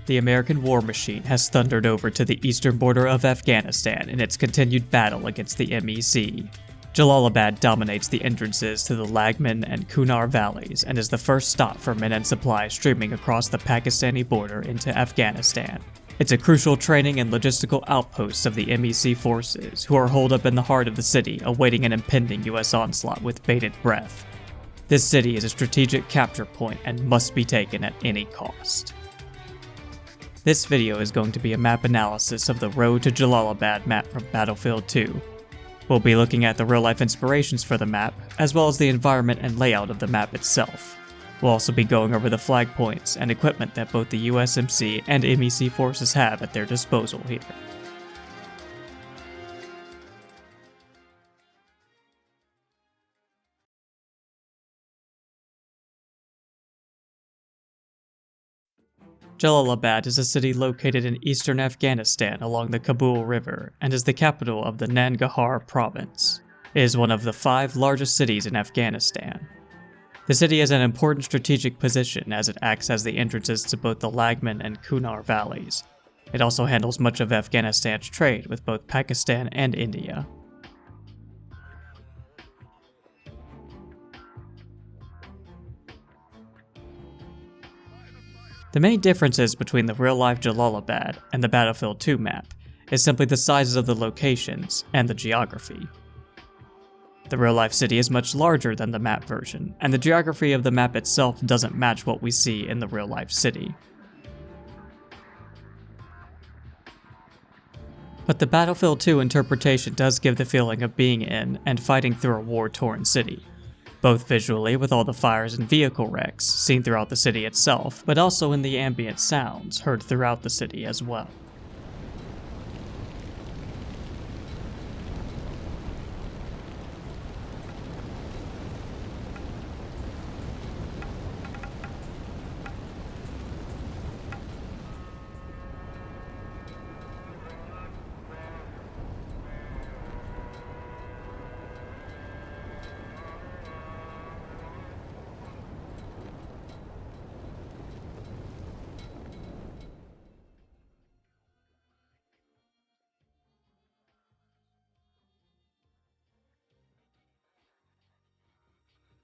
The American war machine has thundered over to the eastern border of Afghanistan in its continued battle against the MEC. Jalalabad dominates the entrances to the Lagman and Kunar valleys and is the first stop for men and supplies streaming across the Pakistani border into Afghanistan. It's a crucial training and logistical outpost of the MEC forces, who are holed up in the heart of the city awaiting an impending US onslaught with bated breath. This city is a strategic capture point and must be taken at any cost. This video is going to be a map analysis of the Road to Jalalabad map from Battlefield 2. We'll be looking at the real-life inspirations for the map, as well as the environment and layout of the map itself. We'll also be going over the flag points and equipment that both the USMC and MEC forces have at their disposal here. Jalalabad is a city located in eastern Afghanistan along the Kabul River and is the capital of the Nangarhar province. It is one of the 5 largest cities in Afghanistan. The city has an important strategic position as it acts as the entrances to both the Lagman and Kunar valleys. It also handles much of Afghanistan's trade with both Pakistan and India. The main differences between the real-life Jalalabad and the Battlefield 2 map is simply the sizes of the locations and the geography. The real-life city is much larger than the map version, and the geography of the map itself doesn't match what we see in the real-life city. But the Battlefield 2 interpretation does give the feeling of being in and fighting through a war-torn city, both visually with all the fires and vehicle wrecks seen throughout the city itself, but also in the ambient sounds heard throughout the city as well.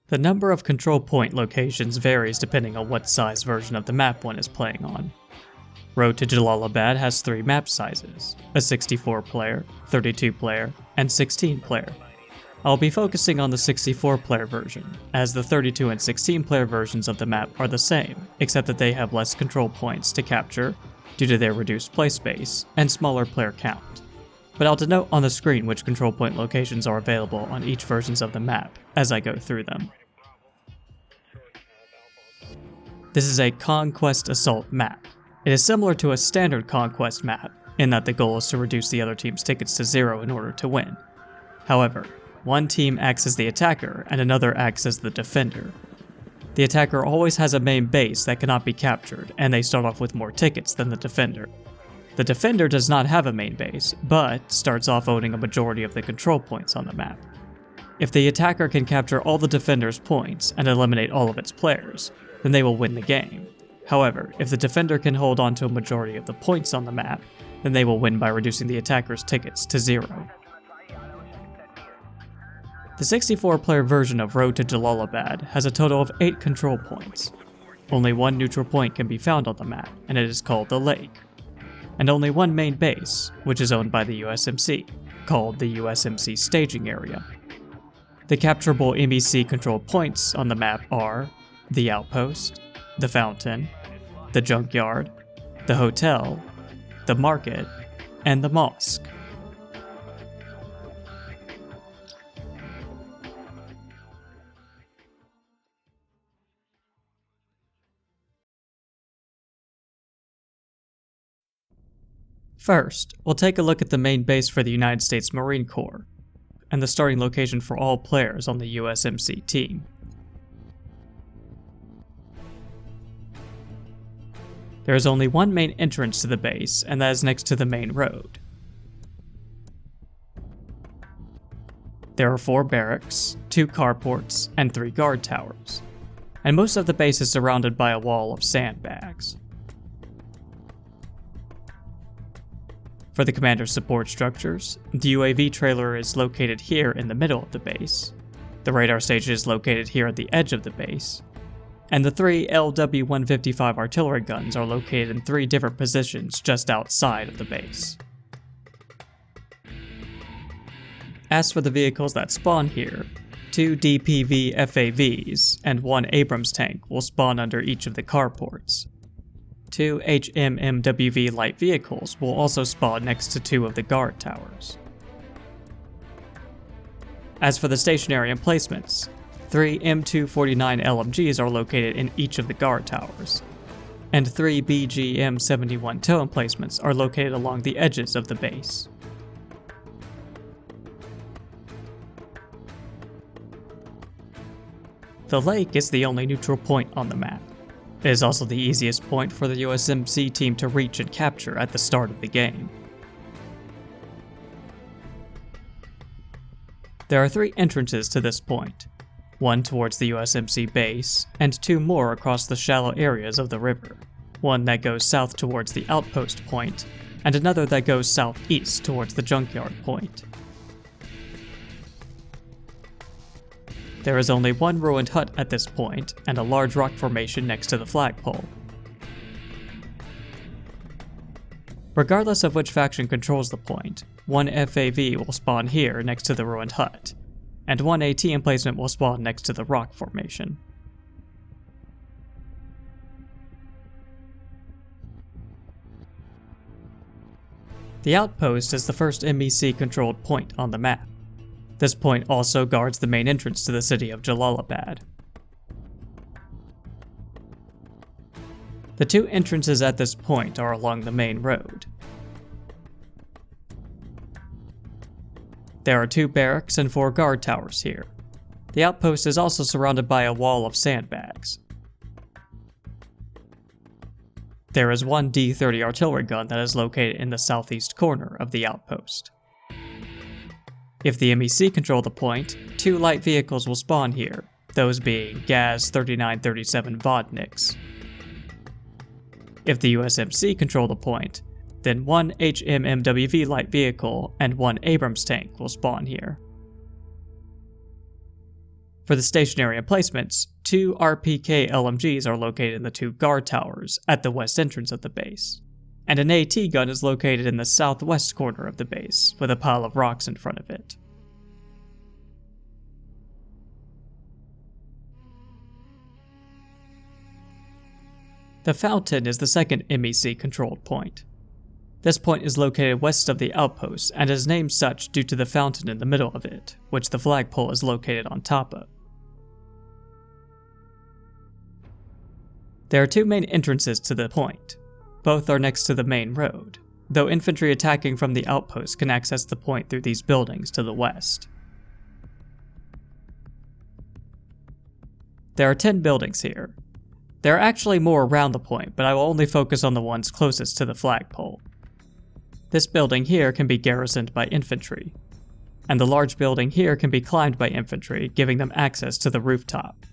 The number of control point locations varies depending on what size version of the map one is playing on. Road to Jalalabad has 3 map sizes, a 64-player, 32-player, and 16-player. I'll be focusing on the 64-player version, as the 32 and 16-player versions of the map are the same, except that they have less control points to capture due to their reduced play space and smaller player count. But I'll denote on the screen which control point locations are available on each versions of the map as I go through them. This is a Conquest Assault map. It is similar to a standard Conquest map, in that the goal is to reduce the other team's tickets to 0 in order to win. However, one team acts as the attacker and another acts as the defender. The attacker always has a main base that cannot be captured, and they start off with more tickets than the defender. The defender does not have a main base, but starts off owning a majority of the control points on the map. If the attacker can capture all the defender's points and eliminate all of its players, then they will win the game. However, if the defender can hold on to a majority of the points on the map, then they will win by reducing the attacker's tickets to 0. The 64-player version of Road to Jalalabad has a total of 8 control points. Only 1 neutral point can be found on the map, and it is called the Lake. And only 1 main base, which is owned by the USMC, called the USMC Staging Area. The capturable MEC control points on the map are the Outpost, the Fountain, the Junkyard, the Hotel, the Market, and the Mosque. First, we'll take a look at the main base for the United States Marine Corps, and the starting location for all players on the USMC team. There is only one main entrance to the base, and that is next to the main road. There are 4 barracks, 2 carports, and 3 guard towers, and most of the base is surrounded by a wall of sandbags. For the commander's support structures, the UAV trailer is located here in the middle of the base, the radar station is located here at the edge of the base, and the 3 LW-155 artillery guns are located in 3 different positions just outside of the base. As for the vehicles that spawn here, 2 DPV FAVs and 1 Abrams tank will spawn under each of the carports. 2 HMMWV light vehicles will also spawn next to 2 of the guard towers. As for the stationary emplacements, 3 M249 LMGs are located in each of the guard towers, and 3 BGM-71 tow emplacements are located along the edges of the base. The lake is the only neutral point on the map. It is also the easiest point for the USMC team to reach and capture at the start of the game. There are 3 entrances to this point, one towards the USMC base, and 2 more across the shallow areas of the river, one that goes south towards the Outpost point, and another that goes southeast towards the Junkyard point. There is only one ruined hut at this point, and a large rock formation next to the flagpole. Regardless of which faction controls the point, 1 FAV will spawn here next to the ruined hut, and 1 AT emplacement will spawn next to the rock formation. The Outpost is the first MEC controlled point on the map. This point also guards the main entrance to the city of Jalalabad. The 2 entrances at this point are along the main road. There are 2 barracks and 4 guard towers here. The outpost is also surrounded by a wall of sandbags. There is 1 D-30 artillery gun that is located in the southeast corner of the outpost. If the MEC control the point, 2 light vehicles will spawn here, those being GAZ 3937 Vodniks. If the USMC control the point, then 1 HMMWV light vehicle and 1 Abrams tank will spawn here. For the stationary emplacements, 2 RPK LMGs are located in the 2 guard towers at the west entrance of the base, and an AT gun is located in the southwest corner of the base, with a pile of rocks in front of it. The fountain is the second MEC-controlled point. This point is located west of the outpost and is named such due to the fountain in the middle of it, which the flagpole is located on top of. There are 2 main entrances to the point. Both are next to the main road, though infantry attacking from the outpost can access the point through these buildings to the west. There are 10 buildings here. There are actually more around the point, but I will only focus on the ones closest to the flagpole. This building here can be garrisoned by infantry, and the large building here can be climbed by infantry, giving them access to the rooftop.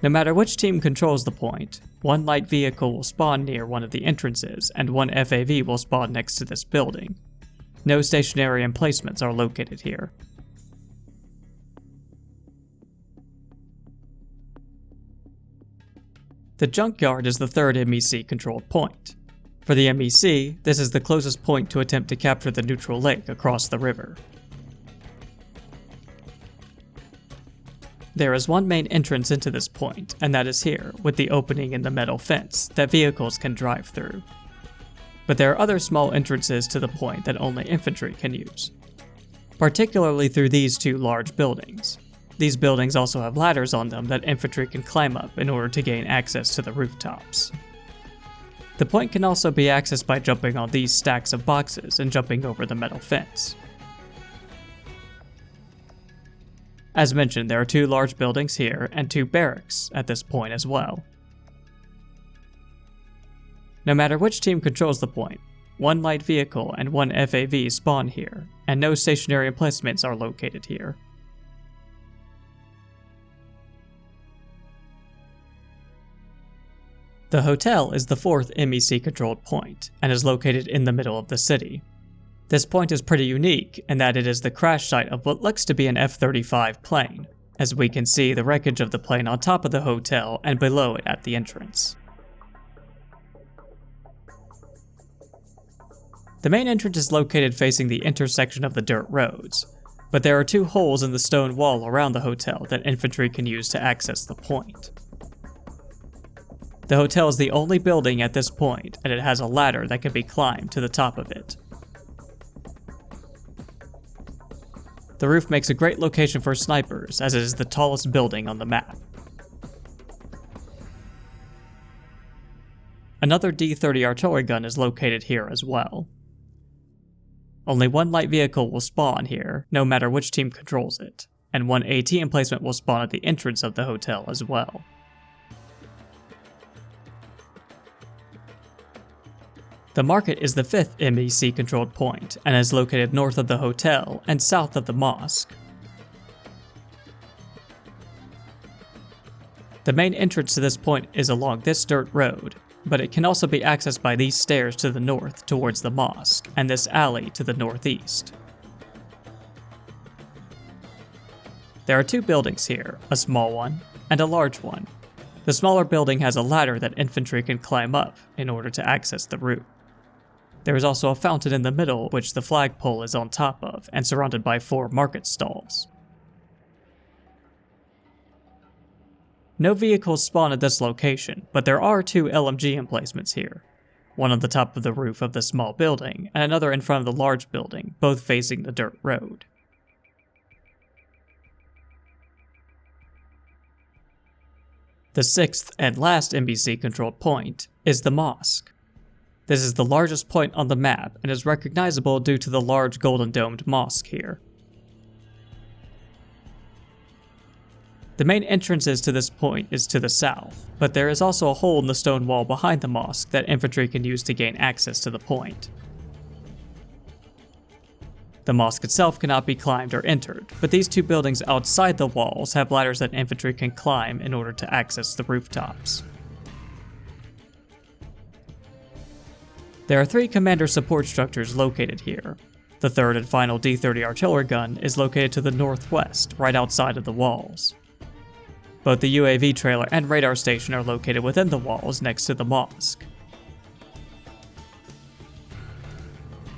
No matter which team controls the point, 1 light vehicle will spawn near one of the entrances, and 1 FAV will spawn next to this building. No stationary emplacements are located here. The Junkyard is the third MEC-controlled point. For the MEC, this is the closest point to attempt to capture the neutral lake across the river. There is 1 main entrance into this point, and that is here, with the opening in the metal fence that vehicles can drive through. But there are other small entrances to the point that only infantry can use, particularly through these 2 large buildings. These buildings also have ladders on them that infantry can climb up in order to gain access to the rooftops. The point can also be accessed by jumping on these stacks of boxes and jumping over the metal fence. As mentioned, there are 2 large buildings here and 2 barracks at this point as well. No matter which team controls the point, 1 light vehicle and 1 FAV spawn here, and no stationary emplacements are located here. The hotel is the fourth MEC-controlled point, and is located in the middle of the city. This point is pretty unique in that it is the crash site of what looks to be an F-35 plane, as we can see the wreckage of the plane on top of the hotel and below it at the entrance. The main entrance is located facing the intersection of the dirt roads, but there are two holes in the stone wall around the hotel that infantry can use to access the point. The hotel is the only building at this point, and it has a ladder that can be climbed to the top of it. The roof makes a great location for snipers, as it is the tallest building on the map. Another D-30 artillery gun is located here as well. Only one light vehicle will spawn here, no matter which team controls it, and one AT emplacement will spawn at the entrance of the hotel as well. The market is the fifth MEC-controlled point, and is located north of the hotel and south of the mosque. The main entrance to this point is along this dirt road, but it can also be accessed by these stairs to the north towards the mosque, and this alley to the northeast. There are two buildings here, a small one and a large one. The smaller building has a ladder that infantry can climb up in order to access the roof. There is also a fountain in the middle which the flagpole is on top of, and surrounded by 4 market stalls. No vehicles spawn at this location, but there are 2 LMG emplacements here. One on the top of the roof of the small building, and another in front of the large building, both facing the dirt road. The sixth and last MEC-controlled point is the mosque. This is the largest point on the map and is recognizable due to the large golden domed mosque here. The main entrances to this point is to the south, but there is also a hole in the stone wall behind the mosque that infantry can use to gain access to the point. The mosque itself cannot be climbed or entered, but these 2 buildings outside the walls have ladders that infantry can climb in order to access the rooftops. There are 3 commander support structures located here. The third and final D-30 artillery gun is located to the northwest, right outside of the walls. Both the UAV trailer and radar station are located within the walls next to the mosque.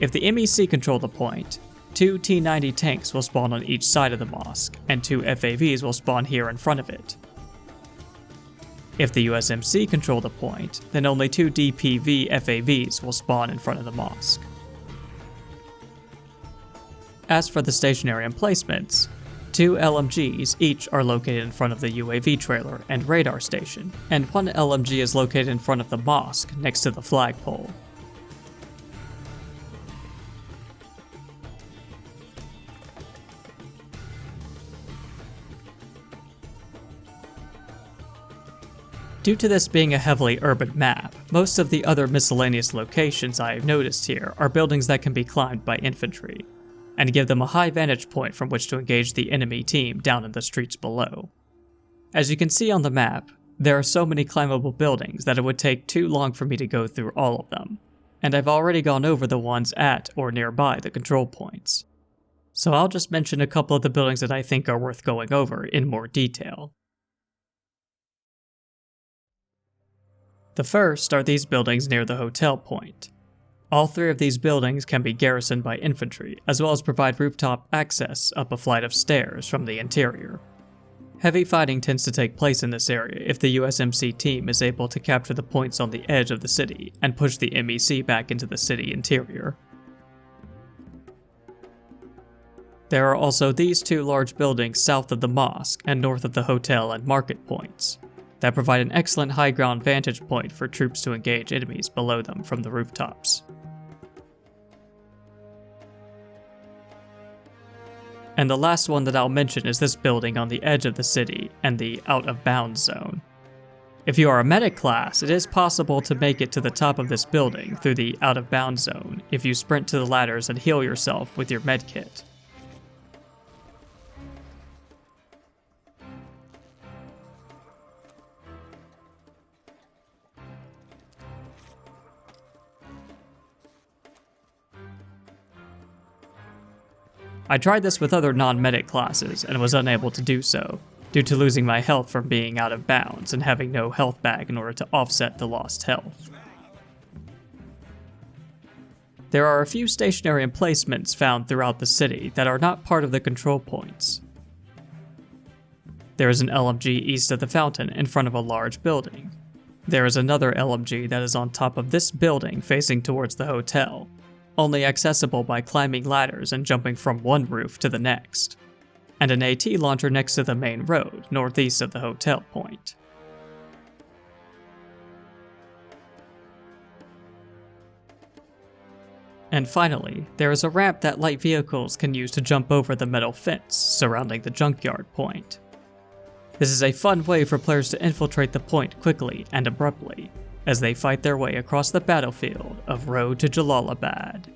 If the MEC control the point, 2 T-90 tanks will spawn on each side of the mosque, and 2 FAVs will spawn here in front of it. If the USMC control the point, then only 2 DPV FAVs will spawn in front of the mosque. As for the stationary emplacements, 2 LMGs each are located in front of the UAV trailer and radar station, and 1 LMG is located in front of the mosque next to the flagpole. Due to this being a heavily urban map, most of the other miscellaneous locations I have noticed here are buildings that can be climbed by infantry, and give them a high vantage point from which to engage the enemy team down in the streets below. As you can see on the map, there are so many climbable buildings that it would take too long for me to go through all of them, and I've already gone over the ones at or nearby the control points. So I'll just mention a couple of the buildings that I think are worth going over in more detail. The first are these buildings near the hotel point. All 3 of these buildings can be garrisoned by infantry, as well as provide rooftop access up a flight of stairs from the interior. Heavy fighting tends to take place in this area if the USMC team is able to capture the points on the edge of the city and push the MEC back into the city interior. There are also these 2 large buildings south of the mosque and north of the hotel and market points that provide an excellent high ground vantage point for troops to engage enemies below them from the rooftops. And the last one that I'll mention is this building on the edge of the city and the out of bounds zone. If you are a medic class, it is possible to make it to the top of this building through the out of bounds zone if you sprint to the ladders and heal yourself with your medkit. I tried this with other non-medic classes and was unable to do so, due to losing my health from being out of bounds and having no health bag in order to offset the lost health. There are a few stationary emplacements found throughout the city that are not part of the control points. There is an LMG east of the fountain in front of a large building. There is another LMG that is on top of this building facing towards the hotel, only accessible by climbing ladders and jumping from one roof to the next, and an AT launcher next to the main road northeast of the hotel point. And finally, there is a ramp that light vehicles can use to jump over the metal fence surrounding the Junkyard point. This is a fun way for players to infiltrate the point quickly and abruptly, as they fight their way across the battlefield of Road to Jalalabad.